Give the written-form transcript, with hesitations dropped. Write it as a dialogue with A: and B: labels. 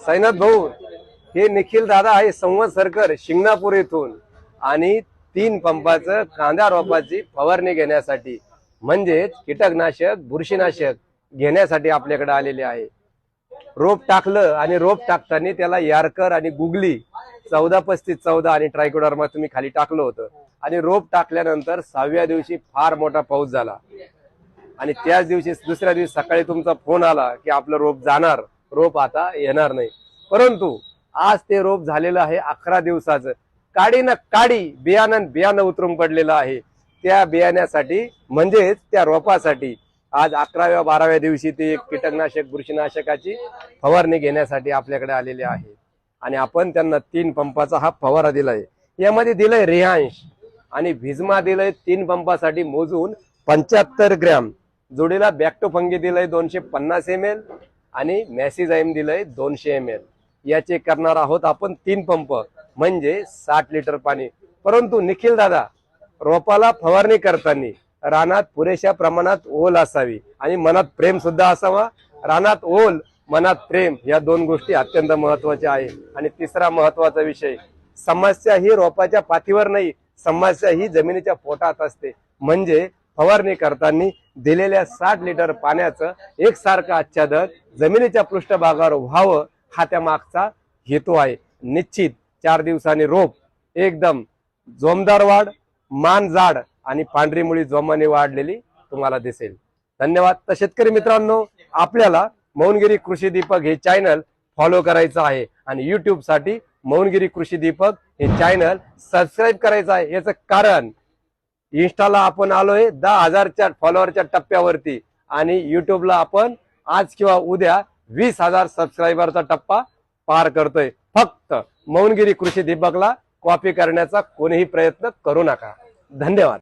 A: साईनाथ भाऊ, हे निखिल दादा आहे संवत्सरकर शिंगणापूर येथून आणि 3 पंपाचं कांदा रोपाची फवारणी घेण्यासाठी म्हणजेच कीटकनाशक बुरशीनाशक घेण्यासाठी आपल्याकडे आलेले आहे। रोप टाकलं आणि रोप टाकताना त्याला यारकर आणि गुगली 14-35-14 आणि ट्रायकोडर्मा तुम्ही खाली टाकलं होतं आणि रोप टाकल्यानंतर 6व्या दिवशी फार मोठा पाऊस झाला आणि त्याच दिवशी दुसऱ्या दिवशी सकाळी तुमचा फोन आला की आपलं रोप जाणार, रोप आता येणार नाही। परंतु आज ते रोप झालेलं आहे 11 दिवसाचं, काडी ना काडी बियाणं उतरून पडलेलं आहे। त्या बियाण्यासाठी म्हणजेच त्या रोपासाठी आज 11व्या 12व्या दिवशी ते एक कीटकनाशक बुरशीनाशकाची फवारणी घेण्यासाठी आपल्याकडे आलेले आहे आणि आपण त्यांना 3 पंपाचा हा फवारा दिलाय। यामध्ये दिलंय रिहांश आणि भिजमा दिलंय 3 पंपासाठी मोजून 75 ग्रॅम, जोडीला बॅक्टोफंगी दिलंय 250 ml आणि मॅसिझाइम दिलंय 200 ml। याचे करणार आहोत आपण 3 पंप म्हणजे 60 लिटर पाणी। परंतु निखिल दादा, रोपाला फवारणी करताना रानात पुरेशा प्रमाणात ओल असावी आणि मनात प्रेम सुद्धा असावा। रानात ओल मनात प्रेम या 2 गोष्टी अत्यंत महत्वाच्या आहे। आणि तिसरा महत्वाचा विषय, समस्या ही रोपाच्या पाठीवर नाही, समस्या ही जमिनीच्या पोटात असते। म्हणजे फवारणी करताना दिलेल्या 60 लिटर पाण्याचं एकसारखं आच्छादन जमिनीच्या पृष्ठभागावर व्हावं हा त्या मागचा हेतू आहे। निश्चित 4 दिवसांनी रोप एकदम जोमदार वाढ, मान जाड आणि पांढरी मुळी जोमाने वाढलेली तुम्हाला दिसेल। धन्यवाद। तर शेतकरी मित्रांनो, आपल्याला मौनगिरी कृषी दीपक हे चॅनल फॉलो करायचं आहे आणि YouTube साठी मौनगिरी कृषी दीपक हे चॅनल सबस्क्राईब करायचं आहे। याचं कारण इंस्टाला आपण आलोय 10,000च्या फॉलोअरच्या टप्प्यावरती आणि YouTubeला आपण आज किंवा उद्या 20,000 सबस्क्रायबरचा टप्पा पार करतोय। फक्त मौनगिरी कृषी दीपकला कॉपी करण्याचा कोणीही प्रयत्न करू नका। धन्यवाद।